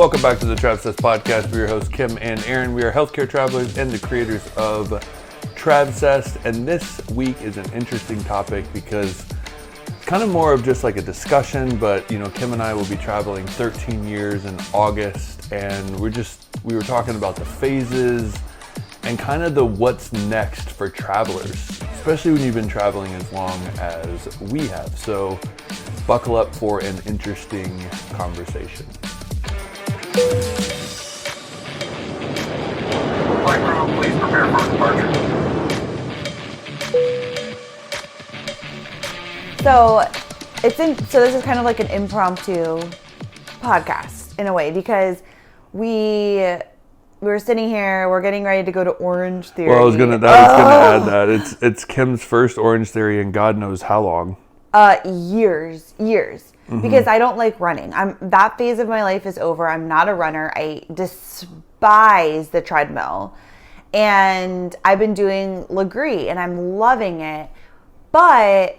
Welcome back to the Travsessed podcast. We're your hosts, Kim and Aaron. We are healthcare travelers and the creators of Travsessed. And this week is an interesting topic because it's kind of more of just like a discussion, but Kim and I will be traveling 13 years in August, and we were talking about the phases and kind of the what's next for travelers, especially when you've been traveling as long as we have. So buckle up for an interesting conversation. Flight crew, please prepare for departure. So this is kind of like an impromptu podcast in a way, because we were sitting here, we're getting ready to go to Orange Theory. Well, I was gonna add that it's Kim's first Orange Theory in God knows how long. Years. Because I don't like running. That phase of my life is over. I'm not a runner. I despise the treadmill. And I've been doing Legree and I'm loving it. But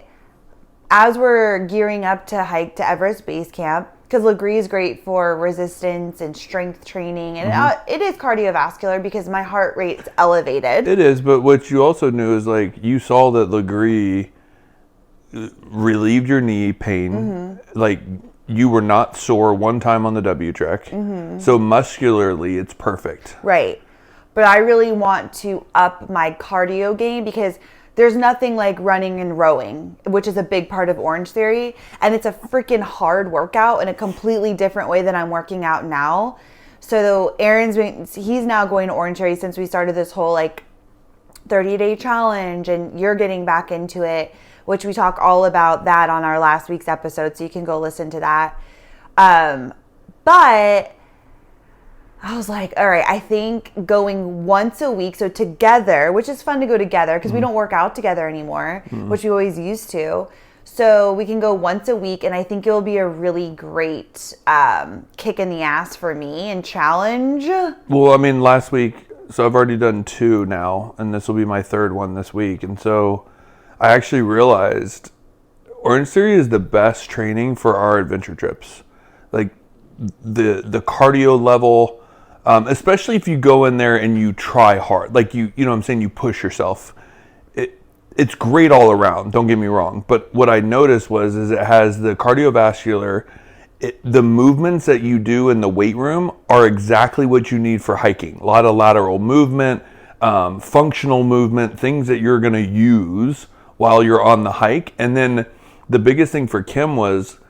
as we're gearing up to hike to Everest Base Camp, because Legree is great for resistance and strength training, and it is cardiovascular because my heart rate is elevated. It is, but what you also knew is like you saw that Legree relieved your knee pain. Like you were not sore one time on the W trek. So muscularly it's perfect. Right. But I really want to up my cardio game because there's nothing like running and rowing, which is a big part of Orange Theory. And it's a freaking hard workout in a completely different way than I'm working out now. So he's now going to Orange Theory since we started this whole like 30-day challenge, and you're getting back into it, which we talk all about that on our last week's episode. So you can go listen to that. But I was like, all right, I think going once a week, so together, which is fun to go together because we don't work out together anymore, which we always used to. So we can go once a week, and I think it'll be a really great kick in the ass for me and challenge. Well, I mean, last week, so I've already done 2 now, and this will be my 3rd one this week. And so I actually realized Orange Theory is the best training for our adventure trips. Like the cardio level, especially if you go in there and you try hard, like you know what I'm saying, you push yourself. It's great all around, don't get me wrong. But what I noticed is it has the cardiovascular, the movements that you do in the weight room are exactly what you need for hiking. A lot of lateral movement, functional movement, things that you're going to use while you're on the hike. And then the biggest thing for Kim was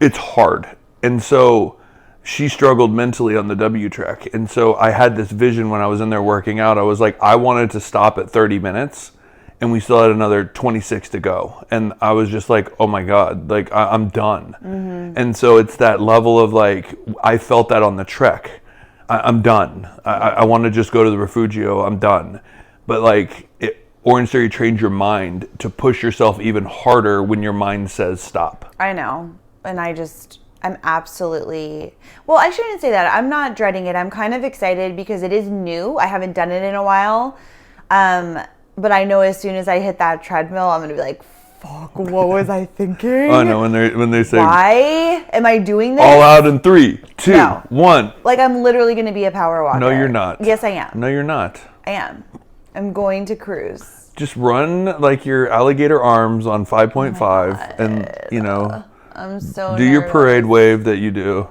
it's hard. And so she struggled mentally on the W trek. And so I had this vision when I was in there working out. I was like, I wanted to stop at 30 minutes and we still had another 26 to go. And I was just like, oh my God, like I'm done. And so it's that level of like, I felt that on the trek. I'm done. I want to just go to the refugio. I'm done. But like Orange Theory trains your mind to push yourself even harder when your mind says stop. I know. And I'm absolutely, well, I shouldn't say that. I'm not dreading it. I'm kind of excited because it is new. I haven't done it in a while. But I know as soon as I hit that treadmill, I'm going to be like, fuck, what was I thinking? I know when they say, why am I doing this? All out in 3, 2, 1. Like I'm literally going to be a power walker. No, you're not. Yes, I am. No, you're not. I am. I'm going to cruise. Just run like your alligator arms on 5.5 and, I'm so do nervous. your parade wave that you do.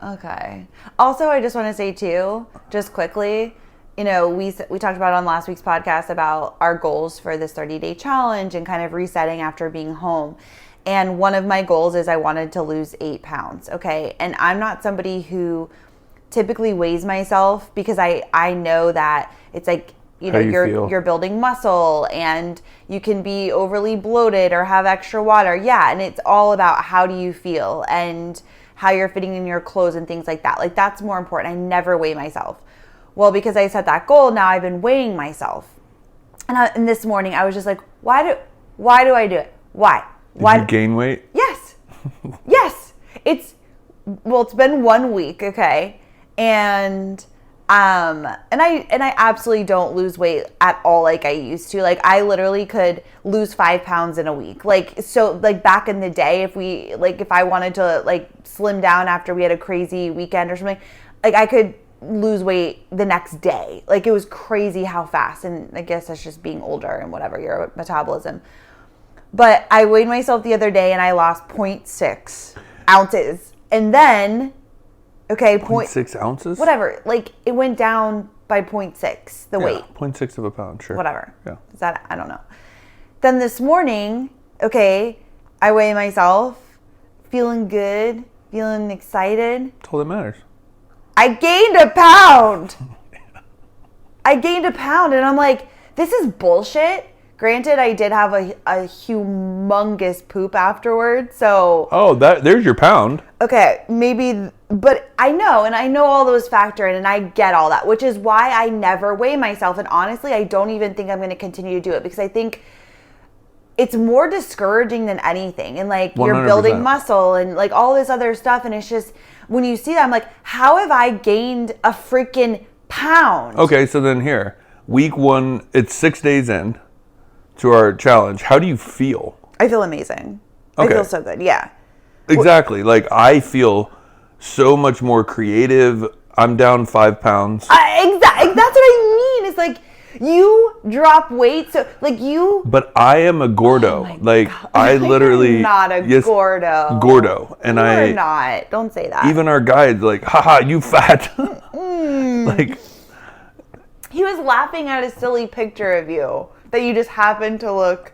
Okay. Also, I just want to say too, just quickly, we talked about on last week's podcast about our goals for this 30-day challenge and kind of resetting after being home. And one of my goals is I wanted to lose 8 pounds. Okay. And I'm not somebody who typically weighs myself because I know that it's like, you're building muscle and you can be overly bloated or have extra water. Yeah. And it's all about how do you feel and how you're fitting in your clothes and things like that. Like that's more important. I never weigh myself. Well, because I set that goal, now I've been weighing myself. And this morning I was just like, why do I do it? Why? Did you gain weight? Yes. Yes. It's been 1 week. Okay. And And I absolutely don't lose weight at all like I used to. Like I literally could lose 5 pounds in a week. Like, so like back in the day, if I wanted to like slim down after we had a crazy weekend or something, like I could lose weight the next day. Like it was crazy how fast. And I guess that's just being older and whatever, your metabolism. But I weighed myself the other day and I lost 0.6 ounces. And then, okay, 0.6 ounces? Whatever. Like it went down by 0.6, the weight. 0.6 of a pound, sure. Whatever. Yeah. Is that, I don't know. Then this morning, okay, I weigh myself, feeling good, feeling excited. That's all that matters. I gained a pound. I gained a pound and I'm like, this is bullshit. Granted, I did have a humongous poop afterwards, so... Oh, there's your pound. Okay, maybe... But I know all those factor in, and I get all that, which is why I never weigh myself. And honestly, I don't even think I'm going to continue to do it, because I think it's more discouraging than anything. And, like, you're 100%. building muscle and, like, all this other stuff, and it's just... When you see that, I'm like, how have I gained a freaking pound? Okay, so then here. Week 1, it's 6 days in to our challenge. How do you feel? I feel amazing. Okay. I feel so good, yeah. Exactly. Like, I feel so much more creative. I'm down 5 pounds. Exactly. That's what I mean. It's like, you drop weight, so, like, you... But I am a gordo. Oh like, God. I literally... You're not a gordo. Gordo. And You're not. Don't say that. Even our guide's like, haha, you fat. Like... He was laughing at a silly picture of you that you just happened to look...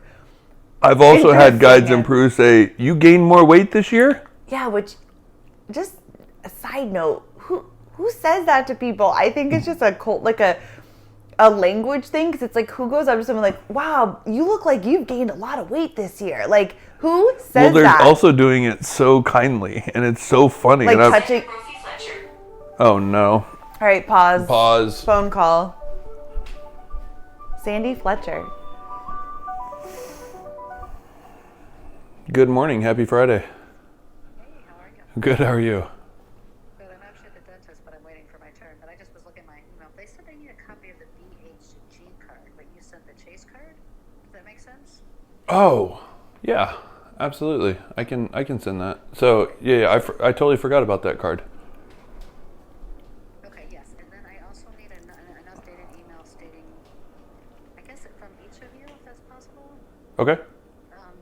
I've also had guides interesting. in Peru say, you gained more weight this year? Yeah, which, just a side note, who says that to people? I think it's just a cult, like a language thing, because it's like, who goes up to someone like, wow, you look like you've gained a lot of weight this year. Like, who says that? Well, they're also doing it so kindly, and it's so funny. Like and touching... Oh, no. All right, pause. Pause. Phone call. Sandy Fletcher. Good morning. Happy Friday. Hey, how are you? Good. How are you? Good. I'm actually at the dentist, but I'm waiting for my turn. But I just was looking at my email. They said they need a copy of the BHG card, but you sent the Chase card. Does that make sense? Oh, yeah. Absolutely. I can send that. So, yeah, I totally forgot about that card. Okay, yes. And then I also need an updated email stating, I guess from each of you, if that's possible. Okay.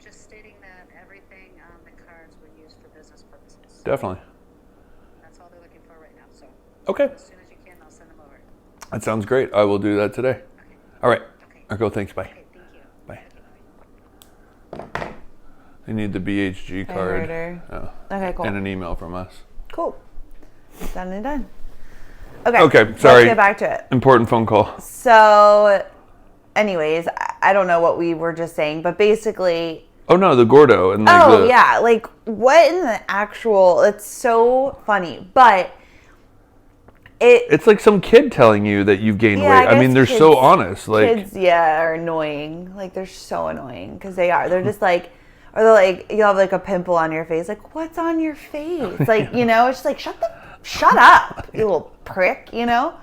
Just stating that everything on the cards were used for business purposes. Definitely. That's all they're looking for right now. So Okay. as soon as you can, I'll send them over. That sounds great. I will do that today. Okay. All right. Okay. I'll go. Thanks. Bye. Okay, thank you. Bye. Okay, They need the BHG I card. heard her. Yeah. Okay, cool. And an email from us. Cool. Done and done. Okay. Okay, sorry. Let's get back to it. Important phone call. So, anyways, I don't know what we were just saying, but basically... Oh, no, the Gordo. And like Oh, yeah. Like, what in the actual... It's so funny. But it's like some kid telling you that you've gained weight. I mean, they're so honest. Like, kids, yeah, are annoying. Like, they're so annoying because they are. They're just like... Or they're like, you have like a pimple on your face. Like, what's on your face? Like, you know, it's just like, shut up, you little prick, you know?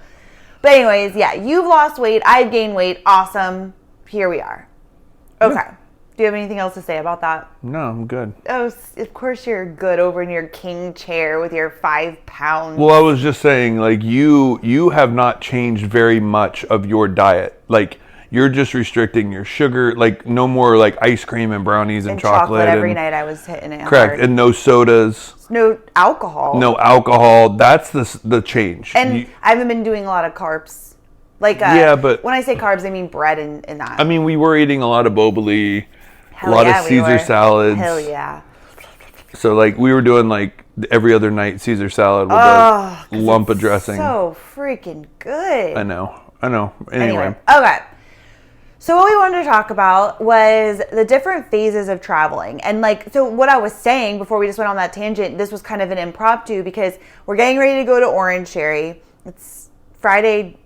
But anyways, yeah, you've lost weight. I've gained weight. Awesome. Here we are. Okay. Yeah. Do you have anything else to say about that? no, I'm good. Oh, of course you're good over in your king chair with your 5 pounds. Well, I was just saying, like, you have not changed very much of your diet. Like, you're just restricting your sugar, like no more like ice cream and brownies and chocolate every and, night. I was hitting it correct, hard. and no sodas, No alcohol. no alcohol. That's the change. And I haven't been doing a lot of carbs. Like, Yeah, but- when I say carbs, I mean bread and that. I mean, we were eating a lot of boboli, Hell a lot yeah, of we Caesar were. salads. Hell yeah. So like we were doing like every other night Caesar salad with Oh, a lump of dressing. So freaking good. I know. Anyway. Okay. So what we wanted to talk about was the different phases of traveling. And like, so what I was saying before we just went on that tangent, this was kind of an impromptu because we're getting ready to go to Orange Sherry. It's Friday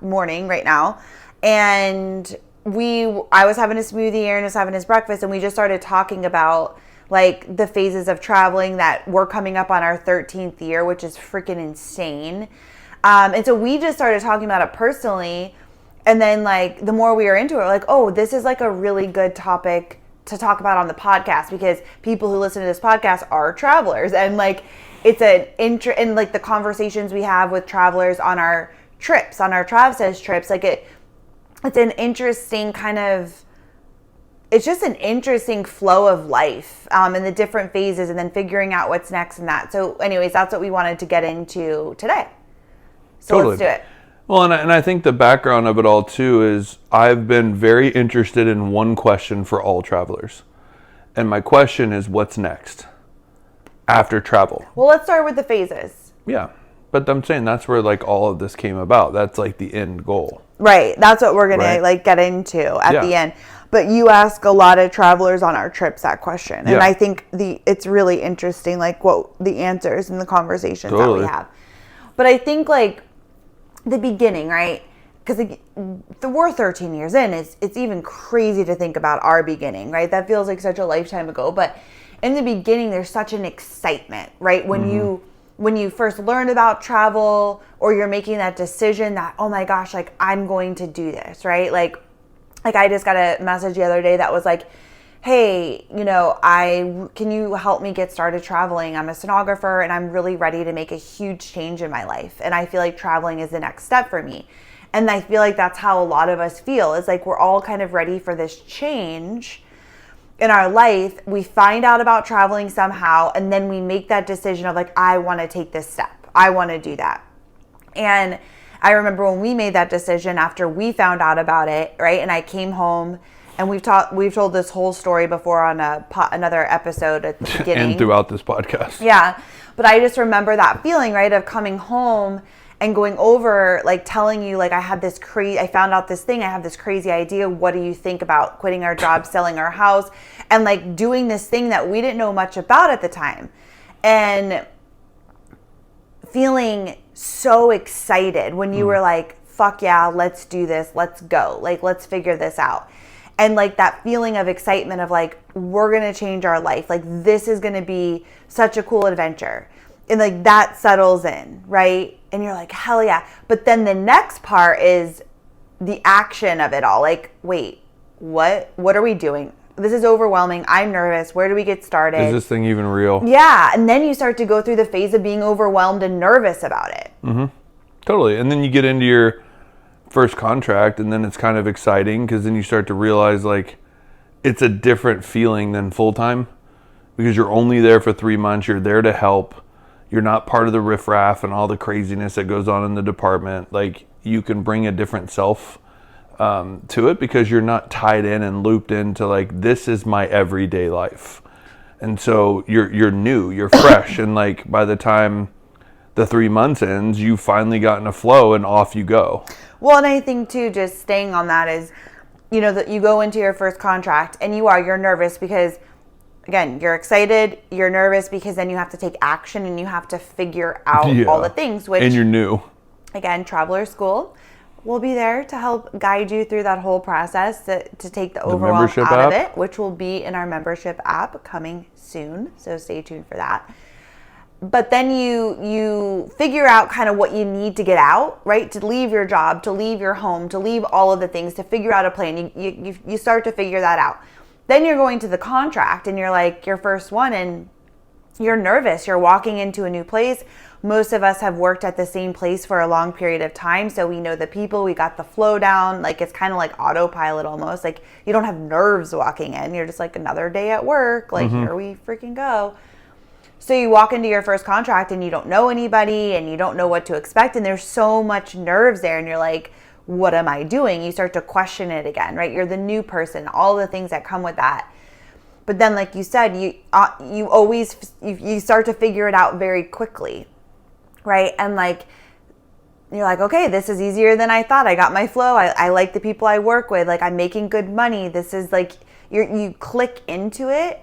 morning right now. And I was having a smoothie, Aaron was having his breakfast, and we just started talking about like the phases of traveling that we're coming up on our 13th year, which is freaking insane. And so we just started talking about it personally. And then like the more we were into it, we're like, oh, this is like a really good topic to talk about on the podcast, because people who listen to this podcast are travelers, and like it's an and like the conversations we have with travelers on our trips, on our Travsessed trips, like it's an interesting kind of, it's just an interesting flow of life, and the different phases, and then figuring out what's next and that. So anyways, that's what we wanted to get into today. So Totally. Let's do it. Well, and I think the background of it all too is I've been very interested in one question for all travelers. And my question is, what's next after travel? Well, let's start with the phases. Yeah. But I'm saying that's where like all of this came about. That's like the end goal. Right. That's what we're going Right. to like get into at Yeah. the end. But you ask a lot of travelers on our trips that question. And Yeah. I think it's really interesting, like what the answers and the conversations that Totally. we have. But I think like the beginning, right? Because we're 13 years in, it's even crazy to think about our beginning, right? That feels like such a lifetime ago. But in the beginning, there's such an excitement, right? When you first learn about travel, or you're making that decision that, oh my gosh, like I'm going to do this, right? Like I just got a message the other day that was like, hey, you know, can you help me get started traveling? I'm a stenographer and I'm really ready to make a huge change in my life. And I feel like traveling is the next step for me. And I feel like that's how a lot of us feel. It's like we're all kind of ready for this change in our life. We find out about traveling somehow, and then we make that decision of like, I want to take this step. I want to do that. And I remember when we made that decision after we found out about it, right? And I came home, and we've told this whole story before on another episode at the beginning. And throughout this podcast. Yeah. But I just remember that feeling, right, of coming home and going over, like telling you, like, I found out this thing, I have this crazy idea. What do you think about quitting our job, selling our house, and like doing this thing that we didn't know much about at the time? And feeling so excited when you were like, fuck yeah, let's do this. Let's go. Like, let's figure this out. And like that feeling of excitement of like, we're going to change our life. Like, this is going to be such a cool adventure. And like that settles in, right? And you're like, hell yeah. But then the next part is the action of it all. Like, wait, what are we doing? This is overwhelming. I'm nervous. Where do we get started? Is this thing even real? Yeah. And then you start to go through the phase of being overwhelmed and nervous about it. Mm-hmm. Totally. And then you get into your first contract, and then it's kind of exciting because then you start to realize like it's a different feeling than full-time, because you're only there for 3 months. You're there to help. You're not part of the riffraff and all the craziness that goes on in the department. Like, you can bring a different self to it because you're not tied in and looped into like, this is my everyday life. And so you're new, you're fresh. And like, by the time the 3 months ends, you've finally gotten a flow and off you go. Well, and I think too, just staying on that is, you know, that you go into your first contract and you're nervous because, again, you're excited, you're nervous because then you have to take action and you have to figure out all the things. Which, and you're new. Again, Traveler School will be there to help guide you through that whole process to take the overwhelm membership out of app? it, which will be in our membership app coming soon. So stay tuned for that. But then you figure out kind of what you need to get out, right? To leave your job, to leave your home, to leave all of the things, to figure out a plan. You start to figure that out. Then you're going to the contract and you're like your first one and you're nervous. You're walking into a new place. Most of us have worked at the same place for a long period of time. So we know the people, we got the flow down. Like, it's kind of like autopilot almost. Like, you don't have nerves walking in. You're just like, another day at work. Like, here we freaking go. So you walk into your first contract and you don't know anybody and you don't know what to expect. And there's so much nerves there. And you're like, what am I doing? You start to question it again, right? You're the new person, all the things that come with that. But then, like you said, you start to figure it out very quickly, right? And like, you're like, okay, this is easier than I thought. I got my flow. I like the people I work with. Like, I'm making good money. This is like, you click into it.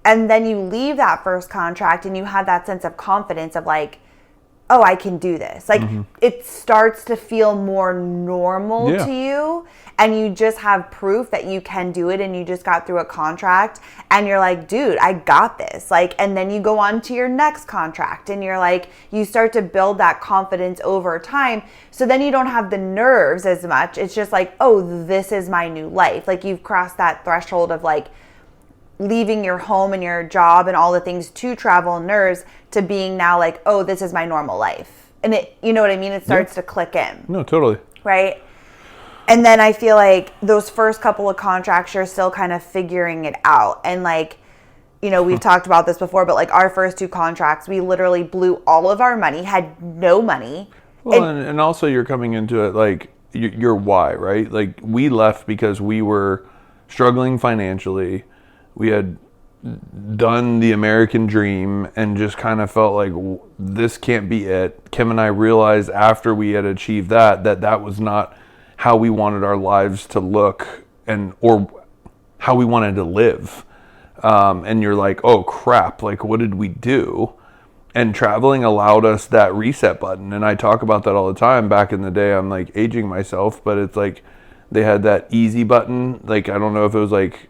And then you leave that first contract and you have that sense of confidence of like, oh, I can do this. Like it starts to feel more normal to you, and you just have proof that you can do it, and you just got through a contract and you're like, dude, I got this. Like, and then you go on to your next contract and you're like, you start to build that confidence over time. So then you don't have the nerves as much. It's just like, oh, this is my new life. Like you've crossed that threshold of like leaving your home and your job and all the things to travel and nerves to being now like, oh, this is my normal life. And it, you know what I mean? It starts to click in. No, totally. Right? And then I feel like those first couple of contracts, you're still kind of figuring it out. And like, you know, we've talked about this before, but like our first 2 contracts, we literally blew all of our money, had no money. Well, and also you're coming into it like your why, right? Like we left because we were struggling financially. We had done the American dream and just kind of felt like this can't be it. Kim and I realized after we had achieved that was not how we wanted our lives to look or how we wanted to live. And you're like, oh crap, like what did we do? And traveling allowed us that reset button. And I talk about that all the time. Back in the day, I'm like aging myself, but it's like they had that easy button. Like, I don't know if it was like,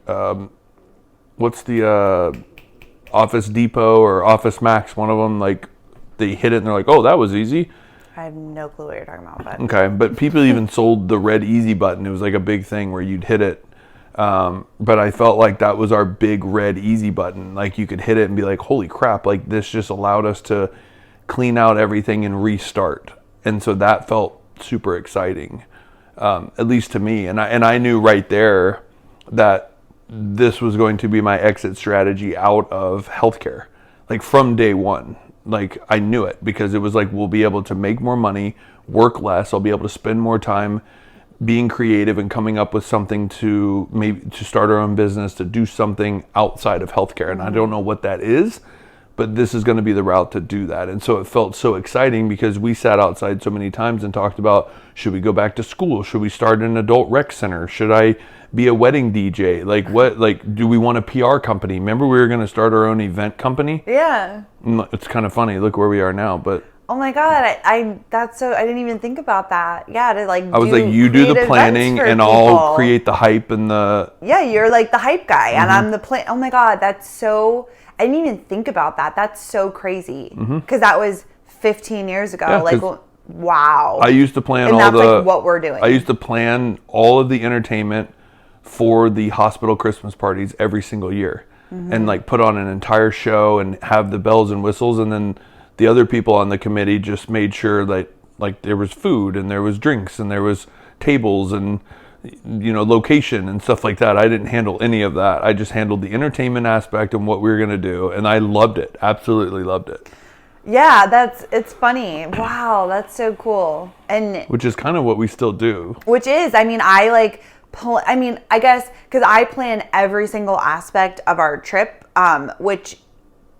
what's the Office Depot or Office Max, one of them, like they hit it and they're like, oh, that was easy. I have no clue what you're talking about. But okay, but people even sold the red easy button. It was like a big thing where you'd hit it. But I felt like that was our big red easy button. Like you could hit it and be like, holy crap, like this just allowed us to clean out everything and restart. And so that felt super exciting, at least to me. And I knew right there that this was going to be my exit strategy out of healthcare, like from day one. Like I knew it because it was like, we'll be able to make more money, work less. I'll be able to spend more time being creative and coming up with something to maybe to start our own business, to do something outside of healthcare. And I don't know what that is, but this is going to be the route to do that. And so it felt so exciting because we sat outside so many times and talked about, should we go back to school? Should we start an adult rec center? Should I be a wedding DJ? Like what, like, do we want a PR company? Remember we were going to start our own event company? yeah. It's kind of funny. Look where we are now, but Oh my God, I didn't even think about that. Yeah, to like I was like, you do the planning and I'll create the hype and the... Yeah, you're like the hype guy and I'm the plan. Oh my God, that's so... I didn't even think about that. That's so crazy. Because that was 15 years ago. Yeah, like, wow. I used to plan and that's like what we're doing. I used to plan all of the entertainment for the hospital Christmas parties every single year. And like put on an entire show and have the bells and whistles, and then the other people on the committee just made sure that like there was food and there was drinks and there was tables and, you know, location and stuff like that. I didn't handle any of that. I just handled the entertainment aspect and what we were going to do. And I loved it. Absolutely loved it. Yeah, it's funny. Wow, that's so cool. And which is kind of what we still do. Which is, I mean, I guess because I plan every single aspect of our trip, which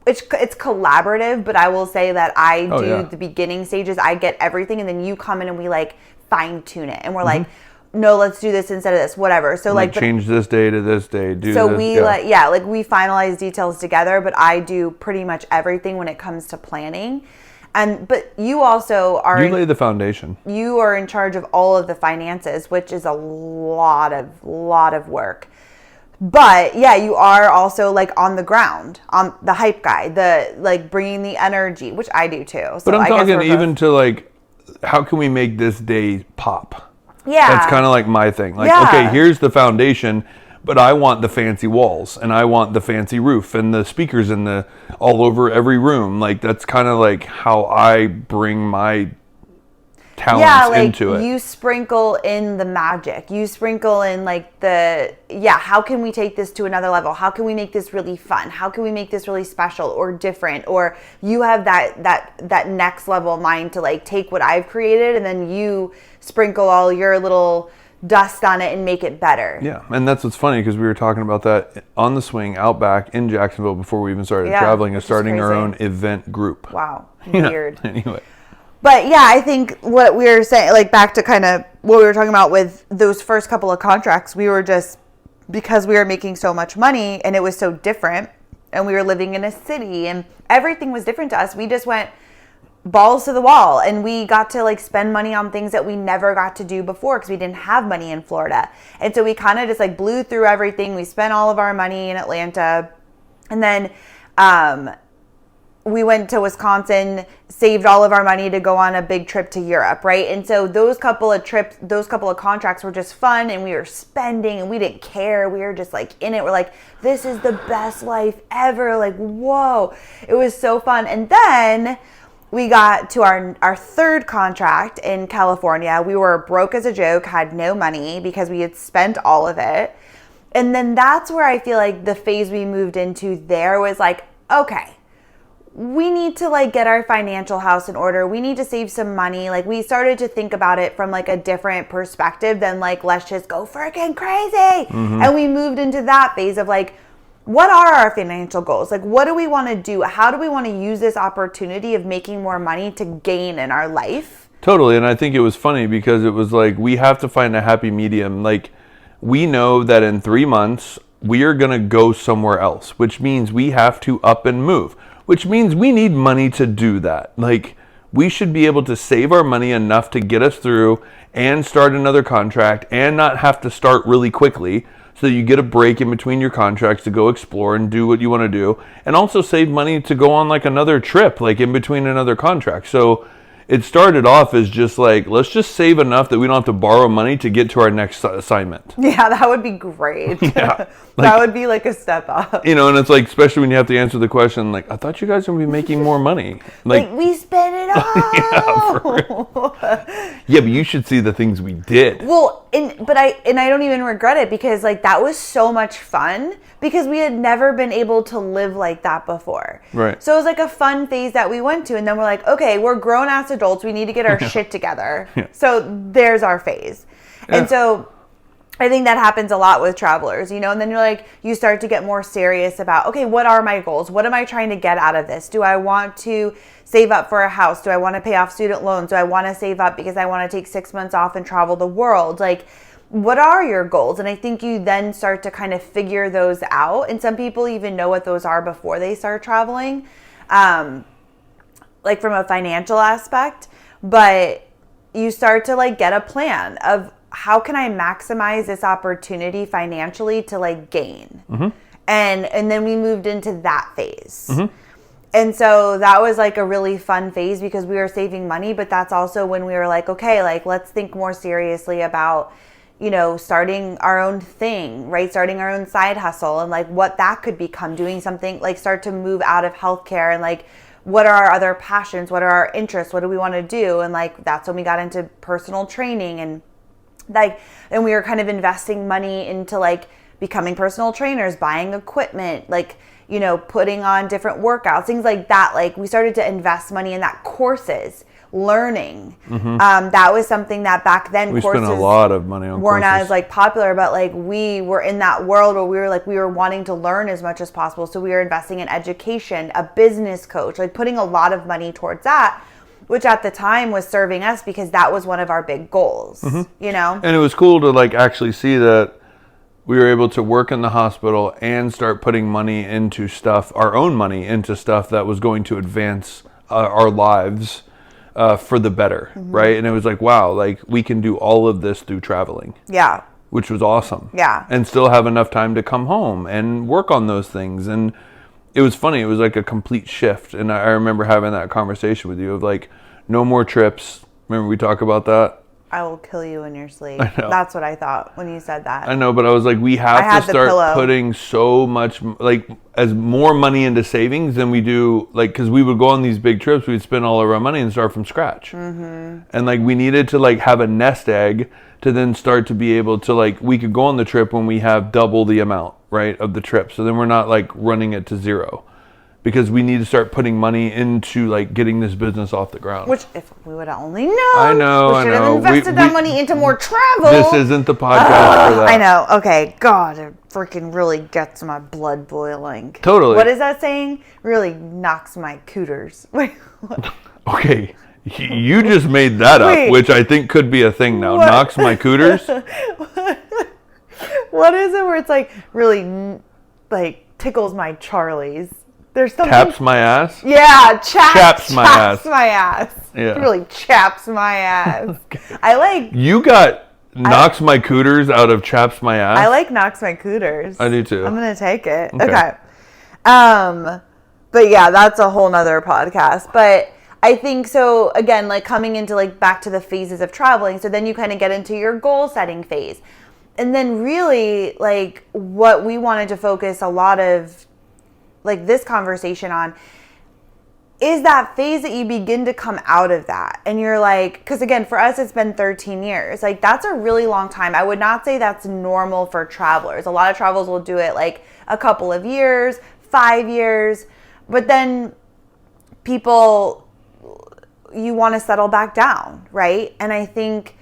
it's collaborative, but I will say that I do the beginning stages. I get everything, and then you come in and we like fine tune it, and we're like, no, let's do this instead of this, whatever. So like change this day to this day. So we we finalize details together, but I do pretty much everything when it comes to planning. But you also are... You lay the foundation. You are in charge of all of the finances, which is a lot of work. But yeah, you are also like on the ground, on the hype guy, the like bringing the energy, which I do too. So but I'm talking even to like, how can we make this day pop? Yeah. That's kind of like my thing. Like, okay, here's the foundation, but I want the fancy walls and I want the fancy roof and the speakers in the all over every room. Like that's kind of like how I bring my talents into it. You sprinkle in the magic. You sprinkle in like how can we take this to another level? How can we make this really fun? How can we make this really special or different? Or you have that next level mind to like take what I've created and then you sprinkle all your little dust on it and make it better. Yeah, and that's what's funny because we were talking about that on the swing out back in Jacksonville before we even started traveling and starting our own event group. Wow, weird. Anyway. But yeah, I think what we were saying, like back to kind of what we were talking about with those first couple of contracts, we were just, because we were making so much money and it was so different and we were living in a city and everything was different to us. We just went, balls to the wall, and we got to like spend money on things that we never got to do before because we didn't have money in Florida. And so we kind of just like blew through everything. We spent all of our money in Atlanta, and then we went to Wisconsin, saved all of our money to go on a big trip to Europe, right? And so those couple of contracts were just fun, and we were spending, and we didn't care. We were just like in it. We're like, this is the best life ever. Like, whoa. It was so fun. And then we got to our third contract in California. We were broke as a joke, had no money because we had spent all of it. And then that's where I feel like the phase we moved into there was like, okay, we need to like get our financial house in order. We need to save some money. Like we started to think about it from like a different perspective than like, let's just go freaking crazy. And we moved into that phase of like, what are our financial goals? Like, what do we want to do? How do we want to use this opportunity of making more money to gain in our life? Totally. And I think it was funny because it was like, we have to find a happy medium. Like, we know that in 3 months, we are going to go somewhere else, which means we have to up and move, which means we need money to do that. Like, we should be able to save our money enough to get us through and start another contract and not have to start really quickly. So you get a break in between your contracts to go explore and do what you want to do, and also save money to go on like another trip, like in between another contract. So it started off as just like, let's just save enough that we don't have to borrow money to get to our next assignment. Yeah, that would be great. Yeah. That would be like a step up. You know, and it's like, especially when you have to answer the question, like, I thought you guys would be making more money. Like we spent it all. Yeah, but you should see the things we did. Well, I don't even regret it because like that was so much fun because we had never been able to live like that before. Right. So it was like a fun phase that we went to, and then we're like, okay, we're grown ass adults. We need to get our shit together. Yeah. So there's our phase. Yeah. And so I think that happens a lot with travelers, you know, and then you're like, you start to get more serious about, okay, what are my goals? What am I trying to get out of this? Do I want to save up for a house? Do I want to pay off student loans? Do I want to save up because I want to take 6 months off and travel the world? Like, what are your goals? And I think you then start to kind of figure those out. And some people even know what those are before they start traveling, like from a financial aspect. But you start to like get a plan of, how can I maximize this opportunity financially to like gain? And then we moved into that phase. And so that was like a really fun phase because we were saving money, but that's also when we were like, okay, like let's think more seriously about, you know, starting our own thing, right? Starting our own side hustle and like what that could become, doing something like start to move out of healthcare and like, what are our other passions? What are our interests? What do we want to do? And like, that's when we got into personal training and we were kind of investing money into like becoming personal trainers, buying equipment, like, you know, putting on different workouts, things like that. Like we started to invest money in that, courses, learning. That was something that back then We courses spent a lot of money on weren't courses. as like popular, but like we were in that world where we were wanting to learn as much as possible. So we were investing in education, a business coach, like putting a lot of money towards that, which at the time was serving us because that was one of our big goals, you know? And it was cool to like actually see that we were able to work in the hospital and start putting money into stuff, our own money into stuff that was going to advance our lives for the better, right? And it was like, wow, like we can do all of this through traveling. Yeah. Which was awesome. Yeah. And still have enough time to come home and work on those things. And it was funny. It was like a complete shift. And I remember having that conversation with you of like, no more trips. Remember we talked about that? I will kill you in your sleep. I know. That's what I thought when you said that. I know, but I was like, we have to start putting so much, like, as more money into savings than we do, like, because we would go on these big trips, we'd spend all of our money and start from scratch. And, like, we needed to, like, have a nest egg to then start to be able to, like, we could go on the trip when we have double the amount, right, of the trip. So then we're not, like, running it to zero. Because we need to start putting money into like getting this business off the ground. Which, if we would have only known, we should have invested that money into more travel. This isn't the podcast for that. I know. Okay. God, it freaking really gets my blood boiling. Totally. What is that saying? Really knocks my cooters. Wait. What? Okay. You just made that up, which I think could be a thing now. What? Knocks my cooters. What is it where it's like really like tickles my Charlies? There's something. Taps my ass? Yeah, Chaps my ass. my ass. Yeah. Really chaps my ass. I like. You got knocks my cooters out of chaps my ass? I like knocks my cooters. I do too. I'm gonna take it. Okay. But yeah, that's a whole nother podcast. But I think so. Again, like coming into like back to the phases of traveling. So then you kind of get into your goal setting phase, and then really like what we wanted to focus a lot of like this conversation on is that phase that you begin to come out of that. And you're like, because again, for us, it's been 13 years. Like that's a really long time. I would not say that's normal for travelers. A lot of travelers will do it like a couple of years, 5 years, but then people, you want to settle back down, right? And I think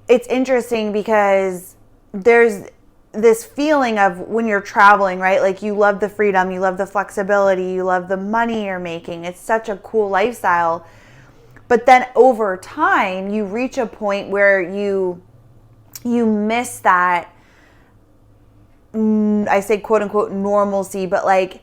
it's interesting because there's this feeling of when you're traveling, right? Like you love the freedom, you love the flexibility, you love the money you're making. It's such a cool lifestyle. But then over time, you reach a point where you miss that, I say quote unquote normalcy, but like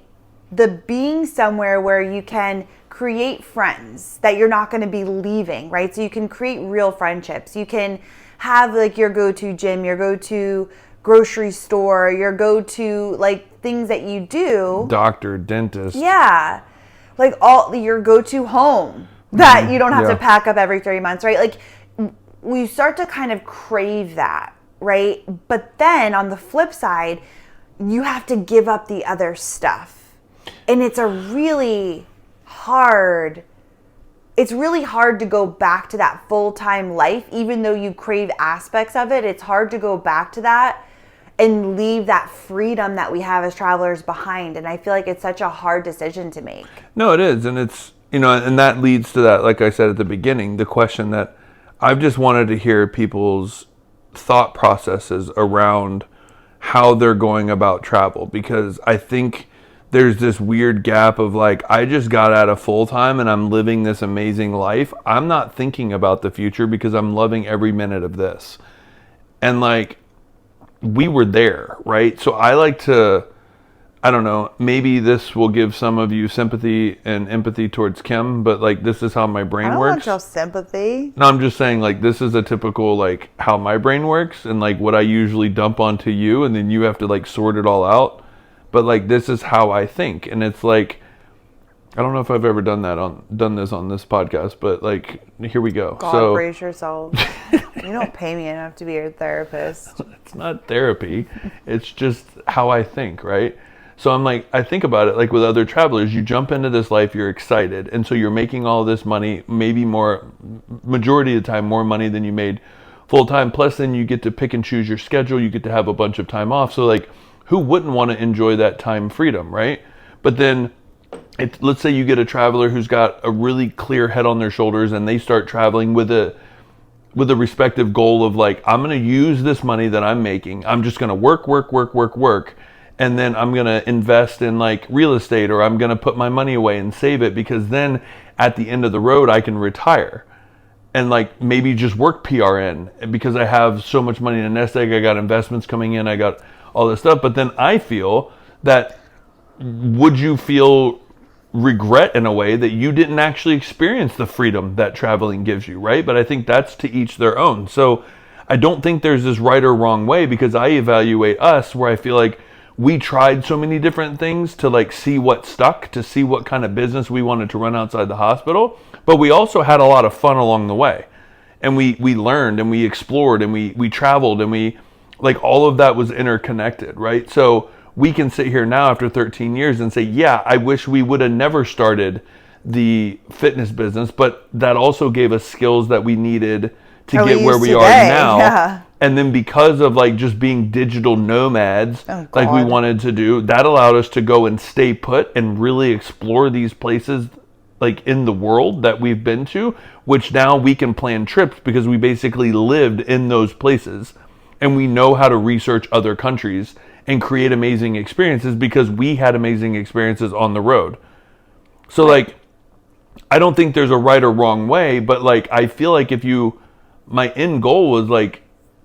the being somewhere where you can create friends that you're not going to be leaving, right? So you can create real friendships. You can have like your go-to gym, your go-to grocery store, your go-to like things that you do. Doctor, dentist. Yeah. Like all your go-to home that you don't have to pack up every 3 months, right? Like we start to kind of crave that, right? But then on the flip side, you have to give up the other stuff. And it's really hard to go back to that full-time life, even though you crave aspects of it. It's hard to go back to that and leave that freedom that we have as travelers behind. And I feel like it's such a hard decision to make. No, it is. And it's, and that leads to that, like I said at the beginning, the question that I've just wanted to hear people's thought processes around how they're going about travel. Because I think there's this weird gap of like, I just got out of full time and I'm living this amazing life. I'm not thinking about the future because I'm loving every minute of this. And like, we were there, right? So I like to, I don't know, maybe this will give some of you sympathy and empathy towards Kim, but like, this is how my brain I don't works. want your sympathy. No, I'm just saying like, this is a typical, like how my brain works and like what I usually dump onto you and then you have to like sort it all out. But like, this is how I think. And it's like, I don't know if I've ever done this on this podcast, but like, here we go. God, brace yourself. You don't pay me enough to be your therapist. It's not therapy. It's just how I think, right? So I'm like, I think about it like with other travelers, you jump into this life, you're excited. And so you're making all this money, maybe more, majority of the time, more money than you made full time. Plus then you get to pick and choose your schedule. You get to have a bunch of time off. So like, who wouldn't want to enjoy that time freedom, right? But then let's say you get a traveler who's got a really clear head on their shoulders and they start traveling with a respective goal of like, I'm going to use this money that I'm making. I'm just going to work. And then I'm going to invest in like real estate, or I'm going to put my money away and save it, because then at the end of the road, I can retire and like maybe just work PRN because I have so much money in a nest egg. I got investments coming in. I got all this stuff. But then I feel that, would you feel regret in a way that you didn't actually experience the freedom that traveling gives you, right? But I think that's to each their own. So I don't think there's this right or wrong way, because I evaluate us where I feel like we tried so many different things to like see what stuck, to see what kind of business we wanted to run outside the hospital. But we also had a lot of fun along the way. And we learned and we explored and we traveled and we like, all of that was interconnected, right? So we can sit here now after 13 years and say, yeah, I wish we would have never started the fitness business, but that also gave us skills that we needed to get where we are now. Yeah. And then because of like just being digital nomads, like we wanted to do, that allowed us to go and stay put and really explore these places like in the world that we've been to, which now we can plan trips because we basically lived in those places and we know how to research other countries and create amazing experiences because we had amazing experiences on the road. So like, I don't think there's a right or wrong way, but like, I feel like my end goal was like,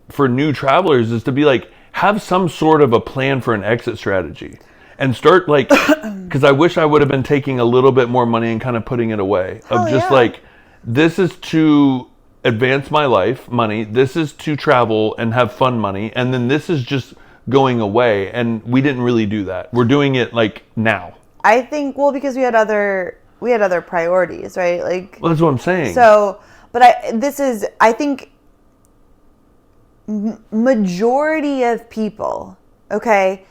for new travelers is to be like, have some sort of a plan for an exit strategy. and start like, because I wish I would have been taking a little bit more money and kind of putting it away. Hell Of just yeah. like, this is to advance my life money. This is to travel and have fun money. And then this is just going away. And we didn't really do that. We're doing it like now. I think, well, because we had other priorities, right? Like, Well, that's what I'm saying. so, but I think majority of people, okay,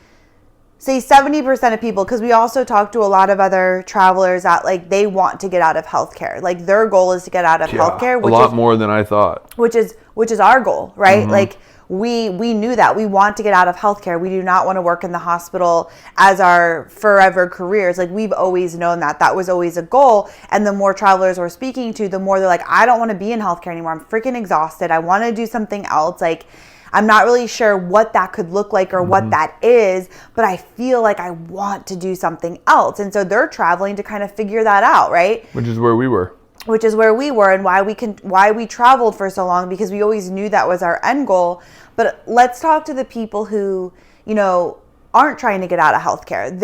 say 70% of people, because we also talked to a lot of other travelers that like they want to get out of healthcare. Like their goal is to get out of healthcare, a lot more than I thought. which is our goal, right? Like we knew that we want to get out of healthcare. We do not want to work in the hospital as our forever careers. Like we've always known that was always a goal. And the more travelers we're speaking to, the more they're like, I don't want to be in healthcare anymore. I'm freaking exhausted. I want to do something else. Like I'm not really sure what that could look like or what that is, but I feel like I want to do something else. And so they're traveling to kind of figure that out, right? Which is where we were. Which is where we were and why we traveled for so long, because we always knew that was our end goal. But let's talk to the people who, you know, aren't trying to get out of healthcare.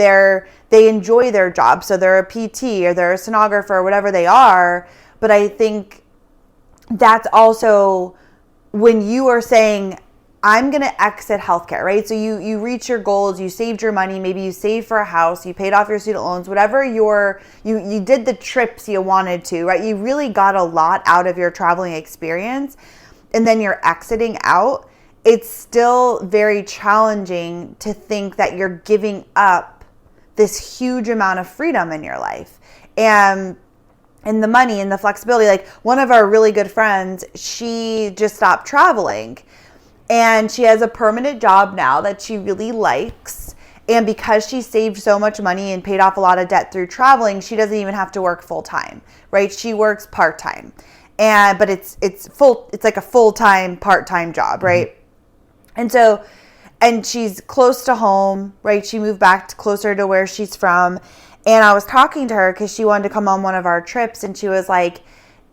They enjoy their job. So they're a PT or they're a sonographer or whatever they are. But I think that's also when you are saying, I'm going to exit healthcare, right? So you reach your goals, you saved your money, maybe you saved for a house, you paid off your student loans, whatever you did the trips you wanted to, right? You really got a lot out of your traveling experience, and then you're exiting out. It's still very challenging to think that you're giving up this huge amount of freedom in your life. And the money and the flexibility. Like one of our really good friends, she just stopped traveling. And she has a permanent job now that she really likes. And because she saved so much money and paid off a lot of debt through traveling, she doesn't even have to work full time, right? She works part time. But it's like a full-time, part-time job, right? And so, and she's close to home, right? She moved back closer to where she's from. And I was talking to her because she wanted to come on one of our trips, and she was like,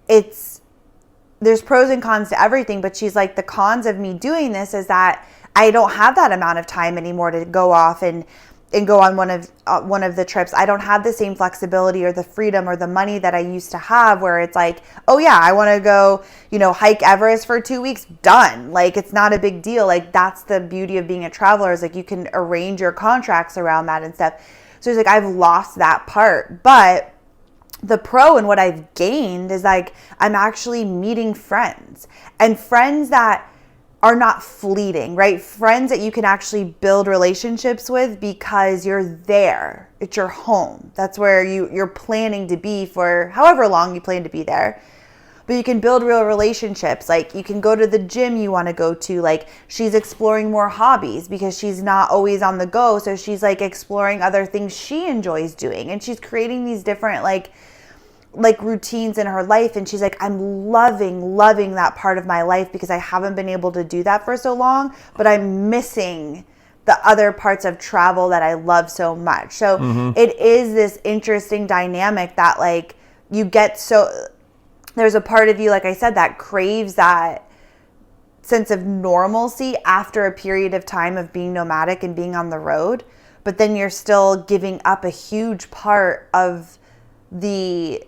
there's pros and cons to everything, but she's like, the cons of me doing this is that I don't have that amount of time anymore to go off and go on one of the trips. I don't have the same flexibility or the freedom or the money that I used to have, where it's like, oh yeah, I want to go, hike Everest for 2 weeks, done. Like, it's not a big deal. Like, that's the beauty of being a traveler, is like you can arrange your contracts around that and stuff. So it's like, I've lost that part, but the pro and what I've gained is like, I'm actually meeting friends, and friends that are not fleeting, right? Friends that you can actually build relationships with because you're there. It's your home. That's where you're planning to be for however long you plan to be there. But you can build real relationships. Like, you can go to the gym you want to go to. Like, she's exploring more hobbies because she's not always on the go. So she's like exploring other things she enjoys doing. And she's creating these different like routines in her life. And she's like, I'm loving that part of my life because I haven't been able to do that for so long, but I'm missing the other parts of travel that I love so much. So it is this interesting dynamic that like you get, so there's a part of you, like I said, that craves that sense of normalcy after a period of time of being nomadic and being on the road, but then you're still giving up a huge part of the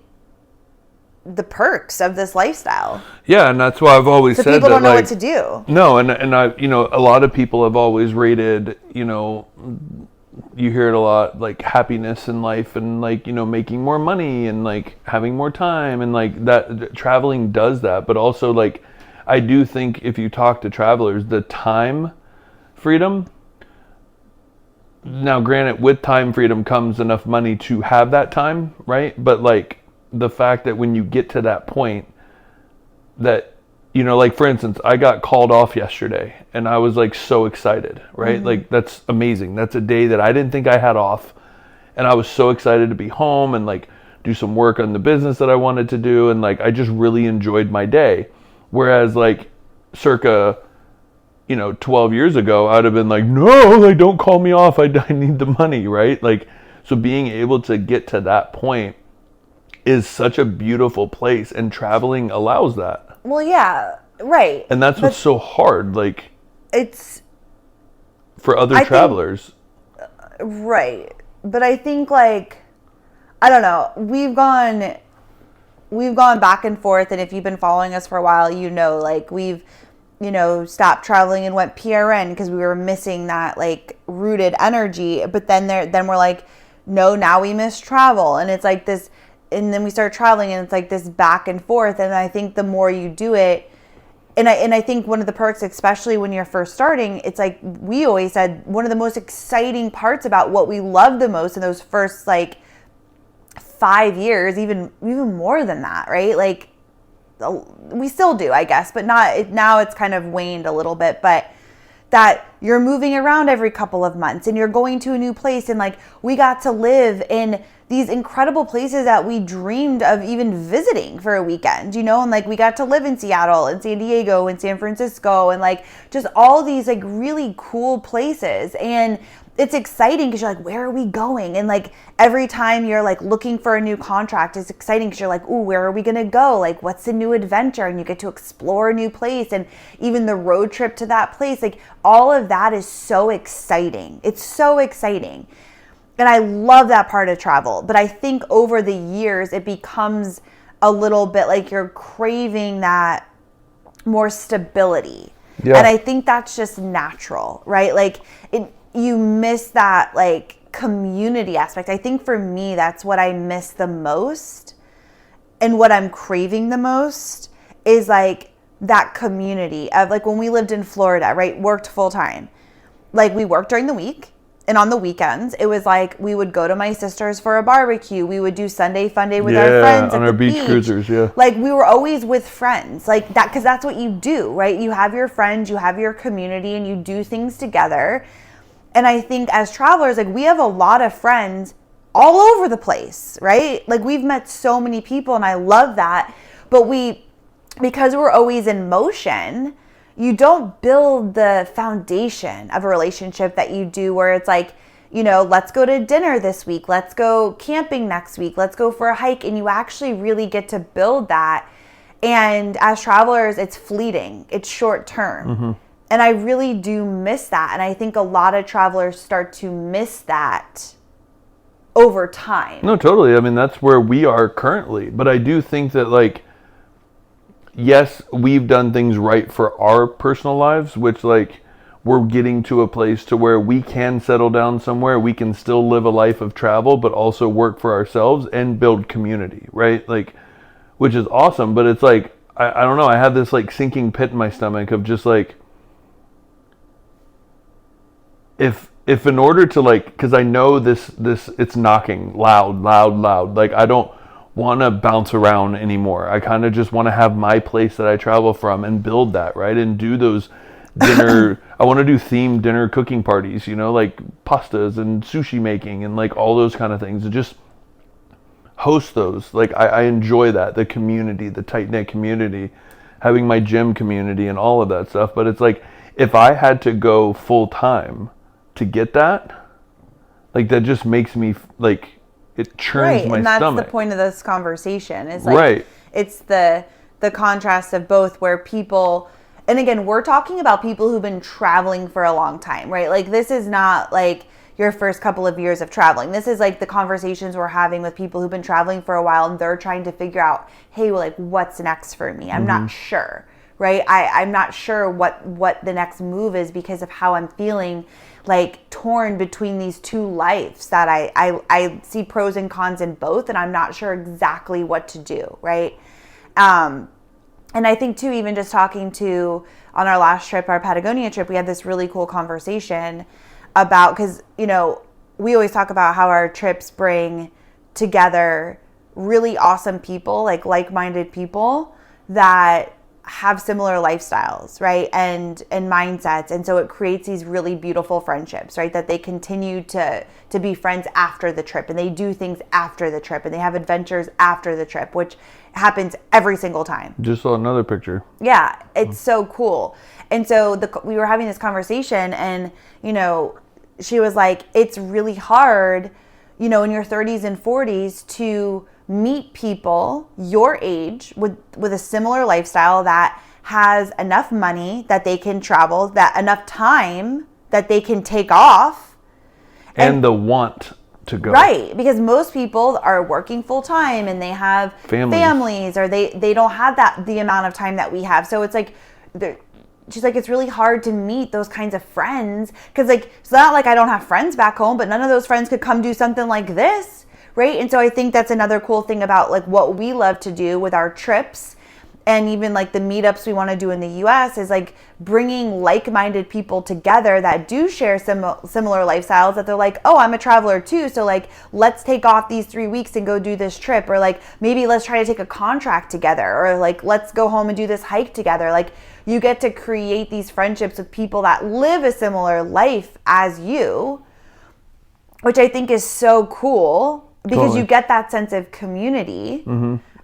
perks of this lifestyle. Yeah, and that's why I've always said that people don't know like, what to do. No, and I, a lot of people have always rated, you hear it a lot, like happiness in life and like, making more money and like having more time, and like that traveling does that. But also like, I do think if you talk to travelers, the time freedom, now granted with time freedom comes enough money to have that time, right? But like the fact that when you get to that point that, like for instance, I got called off yesterday and I was like so excited, right? Like that's amazing. That's a day that I didn't think I had off. And I was so excited to be home and like do some work on the business that I wanted to do. And like, I just really enjoyed my day. Whereas like circa, 12 years ago, I'd have been like, no, like don't call me off. I need the money, right? Like, so being able to get to that point is such a beautiful place, and traveling allows that. Well, yeah, right. And that's what's so hard, like it's for other travelers. Right. But I think, like, I don't know, we've gone back and forth, and if you've been following us for a while, you know, like, we've, you know, stopped traveling and went PRN because we were missing that, like, rooted energy. But then we're like, no, now we miss travel. And it's like this, and then we start traveling, and it's like this back and forth. And I think the more you do it, and I think one of the perks, especially when you're first starting, it's like we always said, one of the most exciting parts about what we love the most in those first, like, 5 years, even more than that, right? Like, we still do, I guess, but not now. It's kind of waned a little bit, but that you're moving around every couple of months and you're going to a new place, and like, we got to live in these incredible places that we dreamed of even visiting for a weekend, you know, and like, we got to live in Seattle and San Diego and San Francisco, and like, just all these like really cool places. And it's exciting because you're like, where are we going? And like, every time you're like looking for a new contract, it's exciting because you're like, ooh, where are we going to go? Like, what's the new adventure? And you get to explore a new place, and even the road trip to that place, like, all of that is so exciting. It's so exciting. And I love that part of travel. But I think over the years, it becomes a little bit like you're craving that more stability. Yeah. And I think that's just natural, right? Like, you miss that, like, community aspect. I think for me, that's what I miss the most, and what I'm craving the most is like that community of, like, when we lived in Florida, right? Worked full time. Like, we worked during the week, and on the weekends, it was like we would go to my sister's for a barbecue. We would do Sunday fun day with our friends on at our the beach cruisers. Yeah, like, we were always with friends, like that, because that's what you do, right? You have your friends, you have your community, and you do things together. And I think as travelers, like, we have a lot of friends all over the place, right? Like, we've met so many people, and I love that. But because we're always in motion, you don't build the foundation of a relationship that you do where it's like, you know, let's go to dinner this week. Let's go camping next week. Let's go for a hike. And you actually really get to build that. And as travelers, it's fleeting. It's short term. Mm-hmm. And I really do miss that. And I think a lot of travelers start to miss that over time. No, totally. I mean, that's where we are currently. But I do think that, like, yes, we've done things right for our personal lives, which, like, we're getting to a place to where we can settle down somewhere. We can still live a life of travel, but also work for ourselves and build community, right? Like, which is awesome. But it's like, I don't know. I have this, like, sinking pit in my stomach of just, like, if in order to, like, because I know this it's knocking loud, like, I don't want to bounce around anymore. I kind of just want to have my place that I travel from and build that, right? And do those dinner I want to do themed dinner cooking parties, you know, like pastas and sushi making and like all those kind of things, and just host those. Like, I enjoy that, the community, the tight-knit community, having my gym community and all of that stuff. But it's like, if I had to go full time to get that, like, that just makes me, like, it churns my and that's stomach. the point of this conversation is, like, right. It's the contrast of both, where people, and again, we're talking about people who've been traveling for a long time, right? Like, this is not like your first couple of years of traveling. This is like the conversations we're having with people who've been traveling for a while, and they're trying to figure out, hey, well, like, what's next for me? I'm not sure, right? I'm not sure what the next move is, because of how I'm feeling, like, torn between these two lives that I see pros and cons in both, and I'm not sure exactly what to do, right? And I think too, even just talking to, on our last trip, our Patagonia trip, we had this really cool conversation about, because, you know, we always talk about how our trips bring together really awesome people, like like-minded people that have similar lifestyles, right? And mindsets. And so it creates these really beautiful friendships, right? That they continue to be friends after the trip, and they do things after the trip, and they have adventures after the trip, which happens every single time. Just saw another picture. Yeah, it's so cool. And so we were having this conversation, and, you know, she was like, it's really hard, you know, in your 30s and 40s to meet people your age with a similar lifestyle that has enough money that they can travel, that enough time that they can take off, and the want to go. Right, because most people are working full time and they have families, or they don't have the amount of time that we have. So it's like, she's like, it's really hard to meet those kinds of friends, because like, it's not like I don't have friends back home, but none of those friends could come do something like this, right? And so I think that's another cool thing about like what we love to do with our trips, and even like the meetups we want to do in the US, is like bringing like-minded people together that do share similar lifestyles, that they're like, oh, I'm a traveler too, so like let's take off these 3 weeks and go do this trip, or like maybe let's try to take a contract together, or like let's go home and do this hike together. Like you get to create these friendships with people that live a similar life as you, which I think is so cool, because you get that sense of community.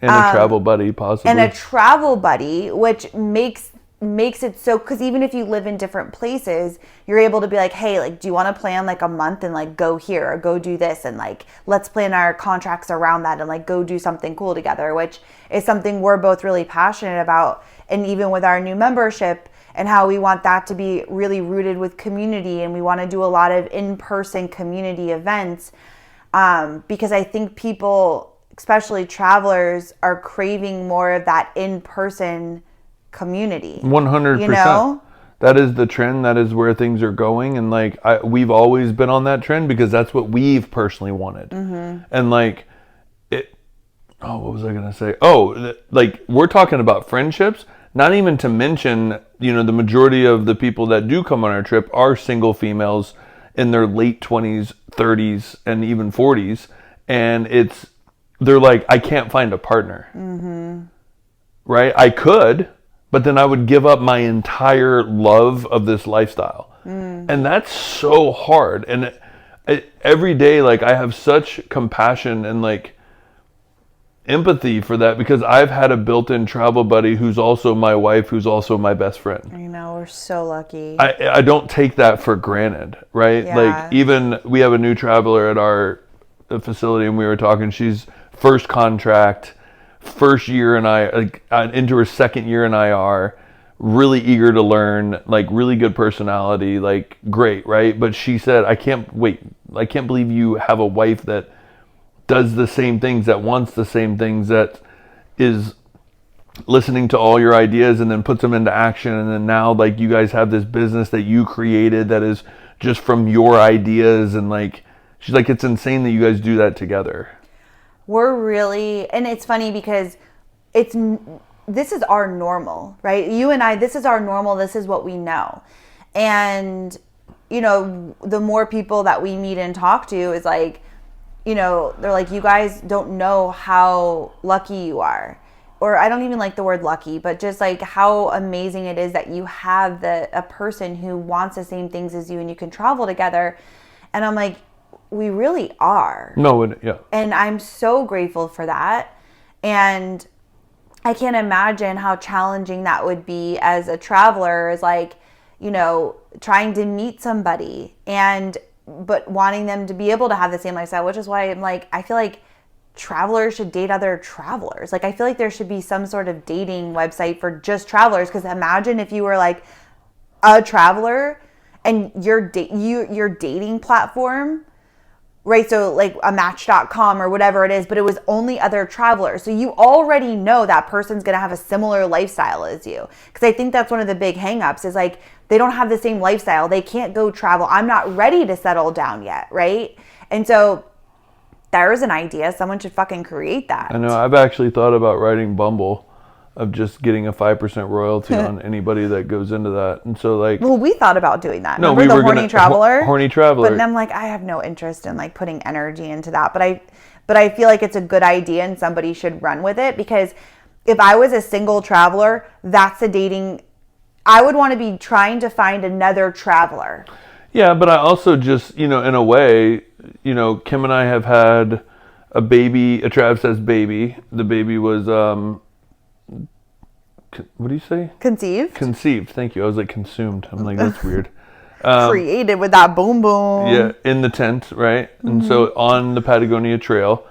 And a travel buddy, possibly. And a travel buddy, which makes it so, because even if you live in different places, you're able to be like, hey, like, do you want to plan like a month and like go here or go do this, and like let's plan our contracts around that and like go do something cool together, which is something we're both really passionate about. And even with our new membership, and how we want that to be really rooted with community, and we want to do a lot of in-person community events, because I think people, especially travelers, are craving more of that in-person community. 100%. You know? That is the trend. That is where things are going. And like, we've always been on that trend, because that's what we've personally wanted. And like, what was I going to say? Oh, like we're talking about friendships, not even to mention, you know, the majority of the people that do come on our trip are single females in their late 20s, 30s, and even 40s. And they're like, I can't find a partner. Right? I could, but then I would give up my entire love of this lifestyle. And that's so hard. And every day, like, I have such compassion and like empathy for that, because I've had a built-in travel buddy who's also my wife, who's also my best friend. I know, we're so lucky. I don't take that for granted, right? Yeah. Like, even we have a new traveler at our facility, and we were talking, she's first contract, first year into her second year in IR, really eager to learn, like really good personality, like great, right? But she said, I can't believe you have a wife that does the same things, that wants the same things, that is listening to all your ideas and then puts them into action. And then now, like, you guys have this business that you created that is just from your ideas. And like, she's like, it's insane that you guys do that together. We're really, and it's funny because this is our normal, right? You and I, this is our normal. This is what we know. And, you know, the more people that we meet and talk to is like, you know, they're like, you guys don't know how lucky you are. Or I don't even like the word lucky, but just like how amazing it is that you have a person who wants the same things as you, and you can travel together. And I'm like, we really are. Yeah. And I'm so grateful for that. And I can't imagine how challenging that would be as a traveler, is like, you know, trying to meet somebody but wanting them to be able to have the same lifestyle, which is why I'm like, I feel like travelers should date other travelers. Like, I feel like there should be some sort of dating website for just travelers. Because imagine if you were like a traveler and your dating platform, right? So like a match.com or whatever it is, but it was only other travelers. So you already know that person's going to have a similar lifestyle as you. Because I think that's one of the big hangups, is like, they don't have the same lifestyle. They can't go travel. I'm not ready to settle down yet, right? And so there's an idea. Someone should fucking create that. I know. I've actually thought about writing Bumble, of just getting a 5% royalty on anybody that goes into that. And so like, well, we thought about doing that. No, Remember we were horny traveler? Horny traveler. But then I'm like, I have no interest in like putting energy into that. But I feel like it's a good idea and somebody should run with it, because if I was a single traveler, that's the dating. I would want to be trying to find another traveler. Yeah, but I also just, you know, in a way, you know, Kim and I have had a baby, a Travsessed baby. The baby was, what do you say? Conceived. Conceived. Thank you. I was like consumed. I'm like, that's weird. Created with that boom boom. Yeah, in the tent, right? Mm-hmm. And so on the Patagonia Trail,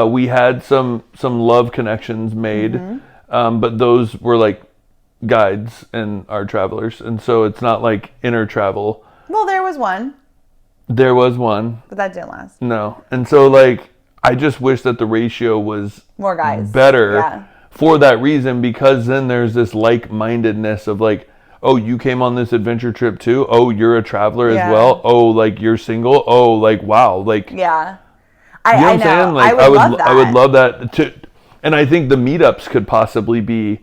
we had some love connections made, but those were like guides and our travelers, and so it's not like inner travel. Well, there was one. There was one. But that didn't last. No. And so, like, I just wish that the ratio was More guys. better Yeah. for that reason, because then there's this like-mindedness of, like, oh, you came on this adventure trip too? Oh, you're a traveler Yeah. as well? Oh, like, you're single? Oh, like, wow. Like, Yeah. you know what I'm saying? Like, I would love that. I would love that too. And I think the meetups could possibly be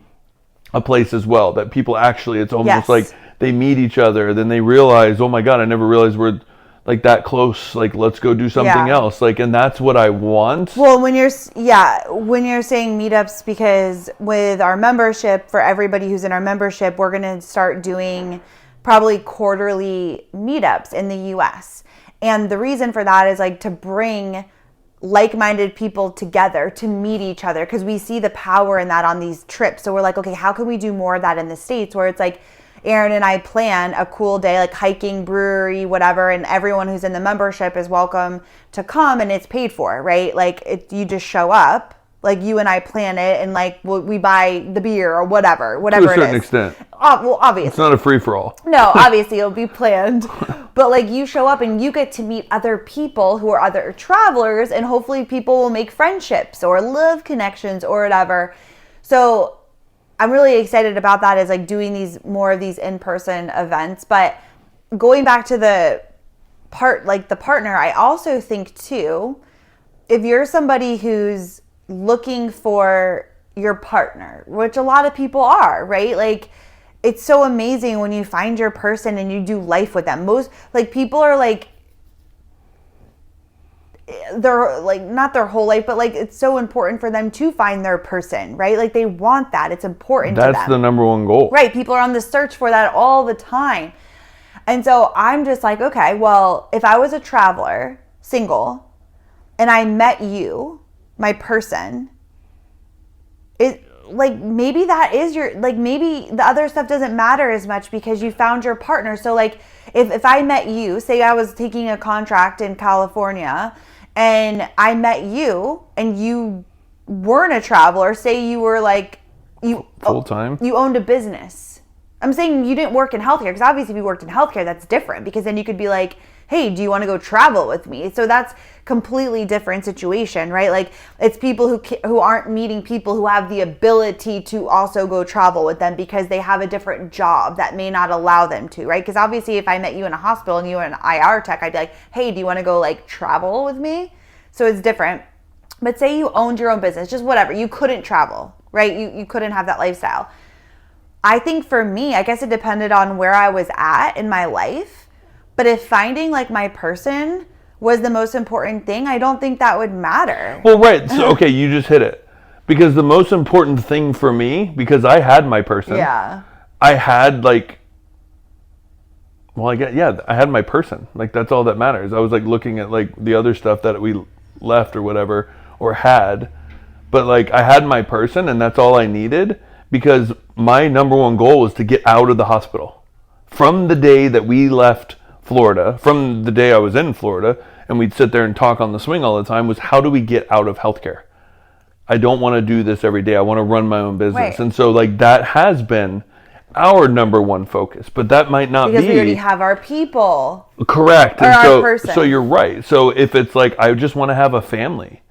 a place as well that people actually, it's almost Yes. like they meet each other, then they realize, oh my God, I never realized we're like that close. Like, let's go do something Yeah. else. Like, and that's what I want. Well, when you're saying meetups, because with our membership, for everybody who's in our membership, we're going to start doing probably quarterly meetups in the US. And the reason for that is like to bring like-minded people together to meet each other, because we see the power in that on these trips. So we're like, okay, how can we do more of that in the States, where it's like Aaron and I plan a cool day, like hiking, brewery, whatever, and everyone who's in the membership is welcome to come, and it's paid for, right? Like, you just show up, like you and I plan it, and like we buy the beer or whatever to a it certain is. extent. Well, obviously. It's not a free-for-all. No, obviously it'll be planned. But like, you show up and you get to meet other people who are other travelers, and hopefully people will make friendships or love connections or whatever. So I'm really excited about that, is like doing more of these in-person events. But going back to the partner, I also think too, if you're somebody who's looking for your partner, which a lot of people are, right? Like, it's so amazing when you find your person and you do life with them. Most, like, people are like, they're like, not their whole life, but like, it's so important for them to find their person, right? Like, they want that. It's important to them. That's the number one goal. Right. People are on the search for that all the time. And so I'm just like, okay, well, if I was a traveler, single, and I met you, my person, it, like, maybe that is your, like, maybe the other stuff doesn't matter as much because you found your partner. So like, if I met you, say I was taking a contract in California and I met you and you weren't a traveler, say you were like, you Full time. You owned a business. I'm saying you didn't work in healthcare, because obviously if you worked in healthcare, that's different, because then you could be like, hey, do you want to go travel with me? So that's completely different situation, right? Like, it's people who aren't meeting people who have the ability to also go travel with them because they have a different job that may not allow them to, right? Because obviously if I met you in a hospital and you were an IR tech, I'd be like, hey, do you want to go like travel with me? So it's different. But say you owned your own business, just whatever, you couldn't travel, right? You couldn't have that lifestyle. I think for me, I guess it depended on where I was at in my life. But if finding like my person was the most important thing, I don't think that would matter. Well, right. So, okay, you just hit it. Because the most important thing for me, because I had my person. Yeah. I had like, well, I had my person. Like, that's all that matters. I was like looking at like the other stuff that we left or whatever, or had. But like, I had my person, and that's all I needed, because my number one goal was to get out of the hospital. From the day that we left Florida, from the day I was in Florida, and we'd sit there and talk on the swing all the time, was how do we get out of healthcare? I don't want to do this every day. I want to run my own business. Right. And so like, that has been our number one focus, but that might not Because be. we already have our people. Correct. Or And our so, person. so you're right. So if it's like, I just want to have a family,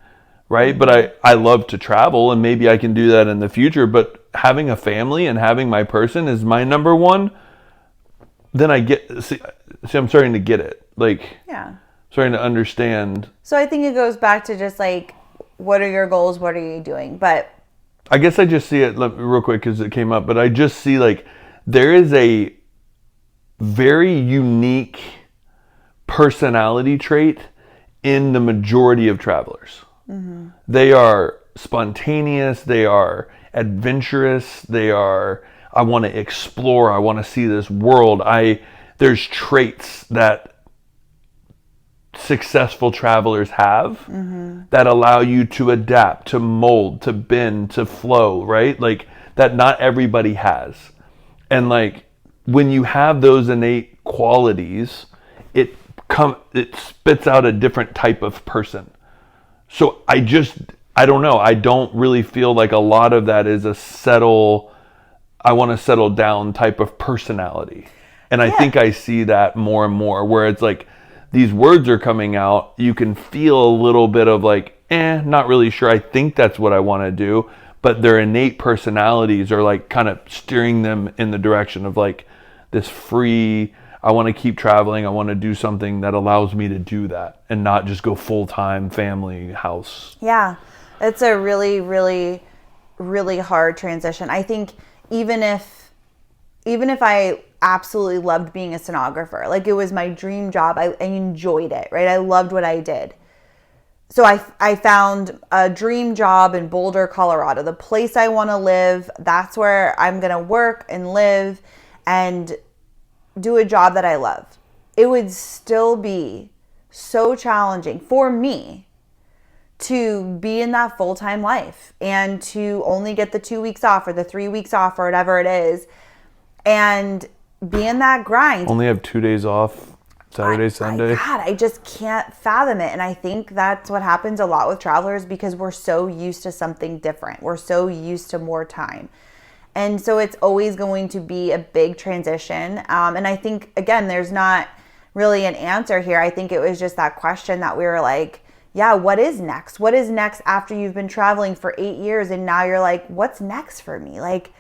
right? But I love to travel, and maybe I can do that in the future, but having a family and having my person is my number one, then I see, I'm starting to get it. Like, Yeah. starting to understand. So I think it goes back to just like, what are your goals? What are you doing? But I guess I just see it real quick because it came up, but I just see like, there is a very unique personality trait in the majority of travelers. Mm-hmm. They are spontaneous. They are adventurous. They are, I want to explore. I want to see this world. There's traits that successful travelers have that allow you to adapt, to mold, to bend, to flow, right? Like, that not everybody has. And like, when you have those innate qualities, it spits out a different type of person. So I don't know. I don't really feel like a lot of that is I want to settle down type of personality. And I think I see that more and more, where it's like, these words are coming out, you can feel a little bit of like, not really sure. I think that's what I want to do. But their innate personalities are like kind of steering them in the direction of like this free, I want to keep traveling. I want to do something that allows me to do that and not just go full-time family house. Yeah. It's a really, really, really hard transition. I think even if I absolutely loved being a stenographer, like it was my dream job, I enjoyed it, right? I loved what I did. So I found a dream job in Boulder, Colorado, the place I want to live. That's where I'm going to work and live and do a job that I love. It would still be so challenging for me to be in that full-time life and to only get the 2 weeks off or the 3 weeks off or whatever it is and be in that grind. Only have 2 days off. Saturday, Sunday. God, I just can't fathom it. And I think that's what happens a lot with travelers because we're so used to something different. We're so used to more time. And so it's always going to be a big transition. And I think, again, there's not really an answer here. I think it was just that question that we were like, yeah, what is next? What is next after you've been traveling for 8 years and now you're like, what's next for me? Like,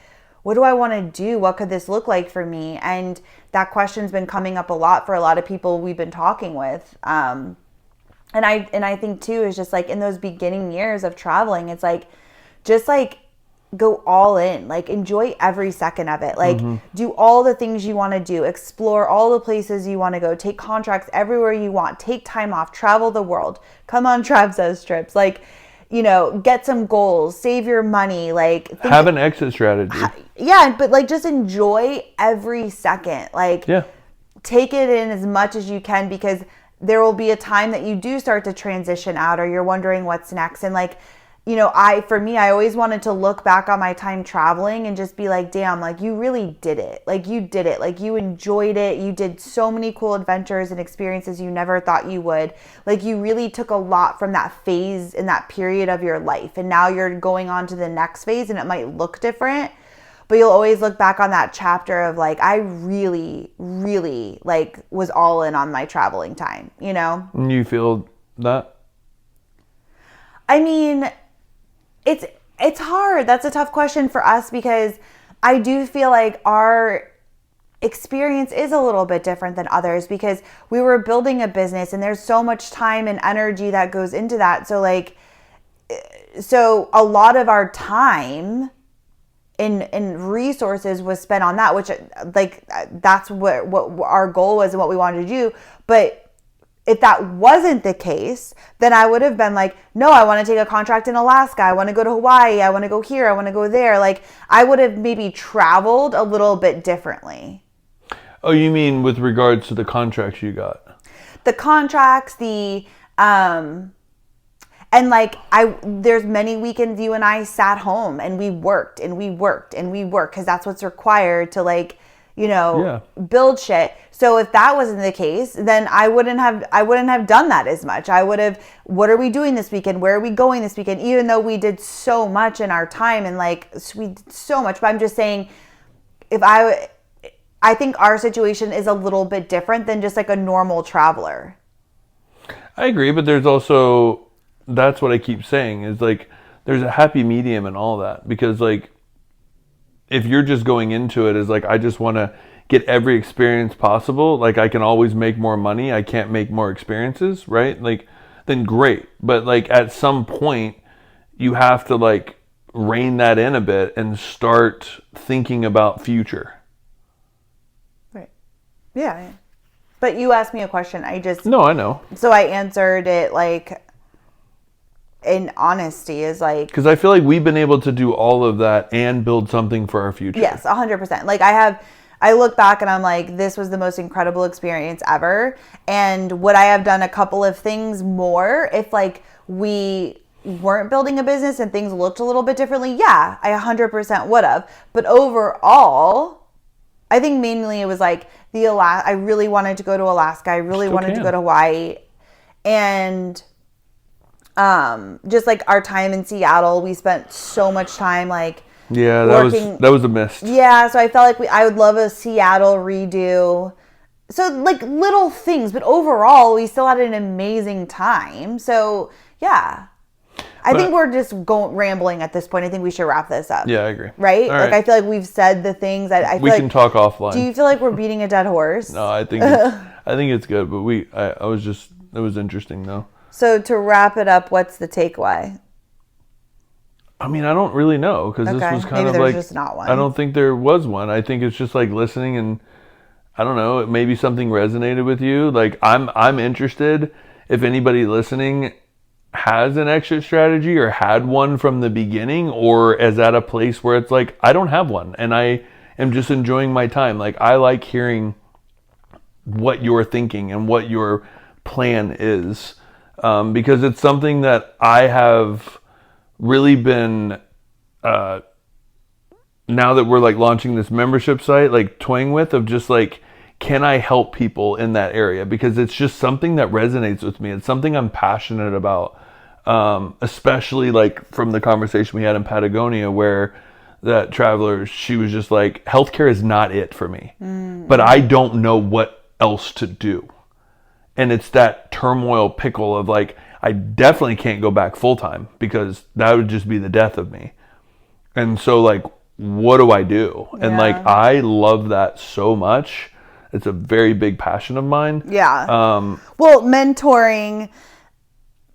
what do I want to do? What could this look like for me? And that question's been coming up a lot for a lot of people we've been talking with. And I think too, is just like in those beginning years of traveling, it's like, just like go all in, like enjoy every second of it. Like do all the things you want to do, explore all the places you want to go, take contracts everywhere you want, take time off, travel the world, come on Travsessed trips, like, you know, get some goals, save your money, like have an exit strategy. Yeah, but like just enjoy every second. Like take it in as much as you can because there will be a time that you do start to transition out or you're wondering what's next. And like, you know, I always wanted to look back on my time traveling and just be like, damn, like you really did it. Like you did it. Like you enjoyed it. You did so many cool adventures and experiences you never thought you would. Like you really took a lot from that phase in that period of your life. And now you're going on to the next phase and it might look different, but you'll always look back on that chapter of like, I really, really like was all in on my traveling time, you know? And you feel that? I mean, it's hard. That's a tough question for us because I do feel like our experience is a little bit different than others because we were building a business and there's so much time and energy that goes into that. So like, so a lot of our time and resources was spent on that, which like that's what our goal was and what we wanted to do. But if that wasn't the case, then I would have been like, no, I want to take a contract in Alaska. I want to go to Hawaii. I want to go here. I want to go there. Like I would have maybe traveled a little bit differently. Oh, you mean with regards to the contracts you got? The contracts, and like there's many weekends you and I sat home and we worked and we worked and we worked because that's what's required to like, you know, build shit. So if that wasn't the case, then I wouldn't have done that as much. I would have, what are we doing this weekend? Where are we going this weekend? Even though we did so much in our time and like we did so much, but I'm just saying I think our situation is a little bit different than just like a normal traveler. I agree, but there's also, that's what I keep saying is like, there's a happy medium in all that because like, if you're just going into it as like, I just want to get every experience possible, like I can always make more money, I can't make more experiences, right? Like, then great. But like at some point, you have to like rein that in a bit and start thinking about future. Right. Yeah. But you asked me a question. No, I know. So I answered it like in honesty is like, because I feel like we've been able to do all of that and build something for our future. Yes, 100%. Like I look back and I'm like, this was the most incredible experience ever. And would I have done a couple of things more if like we weren't building a business and things looked a little bit differently? Yeah, I 100% would have. But overall, I think mainly it was like I really wanted to go to Alaska. I really wanted to go to Hawaii. And just like our time in Seattle, we spent so much time like that was a miss. Yeah, so I felt like I would love a Seattle redo. So like little things, but overall we still had an amazing time. So yeah. I think we're just rambling at this point. I think we should wrap this up. Yeah, I agree. Right? All Like, right. I feel like we've said the things that I feel We like... can talk offline. Do you feel like we're beating a dead horse? No, I think it's good, but it was interesting though. So to wrap it up, what's the takeaway? I mean, I don't really know because this was kind Maybe of there's like just not one. I don't think there was one. I think it's just like listening, and I don't know, maybe something resonated with you. Like I'm interested if anybody listening has an exit strategy or had one from the beginning, or is at a place where it's like I don't have one and I am just enjoying my time. Like I like hearing what you're thinking and what your plan is, because it's something that I have really been now that we're like launching this membership site, like toying with, of just like, can I help people in that area? Because it's just something that resonates with me. It's something I'm passionate about, especially like from the conversation we had in Patagonia where that traveler, she was just like, healthcare is not it for me, but I don't know what else to do. And it's that turmoil pickle of like, I definitely can't go back full time because that would just be the death of me. And so like, what do I do? And like, I love that so much. It's a very big passion of mine. Yeah. Well, mentoring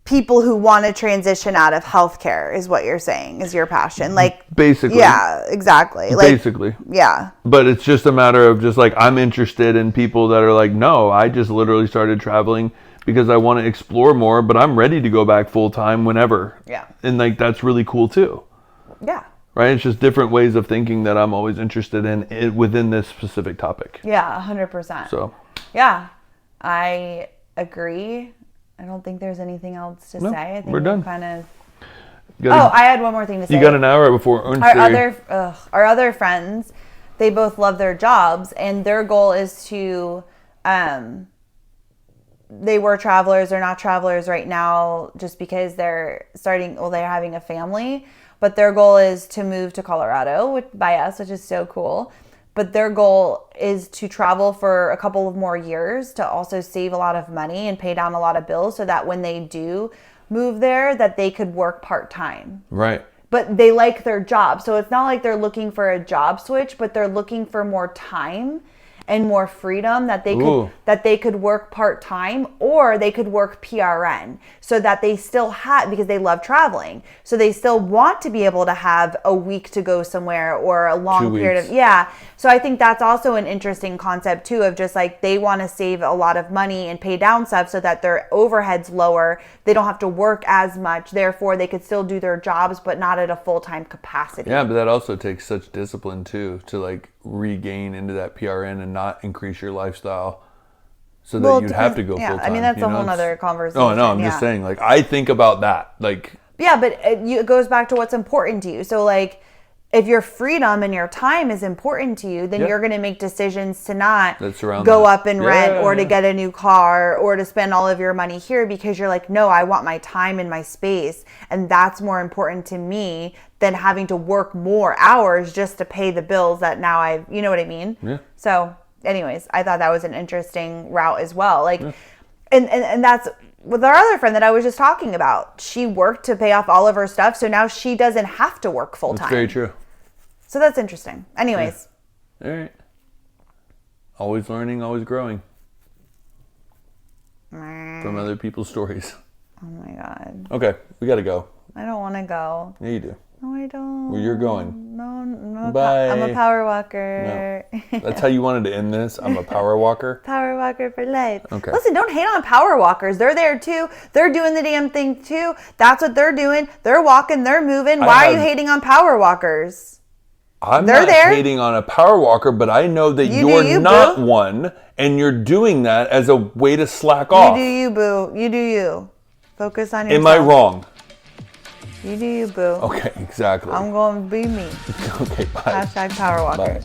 people who want to transition out of healthcare is what you're saying is your passion. Like basically. Yeah, exactly. Like, basically. Yeah. But it's just a matter of just like, I'm interested in people that are like, no, I just literally started traveling because I want to explore more, but I'm ready to go back full time whenever. Yeah. And like, that's really cool too. Yeah. Right? It's just different ways of thinking that I'm always interested in within this specific topic. Yeah, 100%. So. Yeah, I agree. I don't think there's anything else to say. I think we're done. Kind of. I I had one more thing to say. You got an hour before Orange Theory. Our other friends, they both love their jobs, and their goal is to. They were travelers. They're not travelers right now, just because they're starting. Well, they're having a family, but their goal is to move to Colorado by us, which is so cool. But their goal is to travel for a couple of more years to also save a lot of money and pay down a lot of bills so that when they do move there, that they could work part-time. Right. But they like their job. So it's not like they're looking for a job switch, but they're looking for more time and more freedom that they could work part-time, or they could work PRN, so that they still have, because they love traveling, so they still want to be able to have a week to go somewhere or a long period of so I think that's also an interesting concept too, of just like they want to save a lot of money and pay down stuff so that their overhead's lower, they don't have to work as much, therefore they could still do their jobs but not at a full-time capacity. Yeah, but that also takes such discipline too, to like regain into that PRN and not increase your lifestyle so that you'd have to go full time. I mean, that's a whole nother conversation. Oh, no, I'm just saying, like, I think about that. Like, yeah, but it goes back to what's important to you. So, like, if your freedom and your time is important to you, then you're going to make decisions to not go up and rent or to get a new car or to spend all of your money here, because you're like, no, I want my time and my space. And that's more important to me than having to work more hours just to pay the bills that now you know what I mean? Yeah. So anyways, I thought that was an interesting route as well. Like, and that's with our other friend that I was just talking about. She worked to pay off all of her stuff, so now she doesn't have to work full time. That's very true. So that's interesting. Anyways. Yeah. All right. Always learning, always growing. From other people's stories. Oh my God. Okay, we gotta go. I don't want to go. Yeah, you do. No, I don't. Where you're going. No. Bye. I'm a power walker. No. That's how you wanted to end this? I'm a power walker? Power walker for life. Okay. Listen, don't hate on power walkers. They're there too. They're doing the damn thing too. That's what they're doing. They're walking. They're moving. Why are you hating on power walkers? I'm not hating on a power walker, but I know that you're not one, and you're doing that as a way to slack off. You do you, boo. You do you. Focus on yourself. Am I wrong? You do you, boo. Okay, exactly. I'm going to be me. Okay, bye. Hashtag power walker. Bye.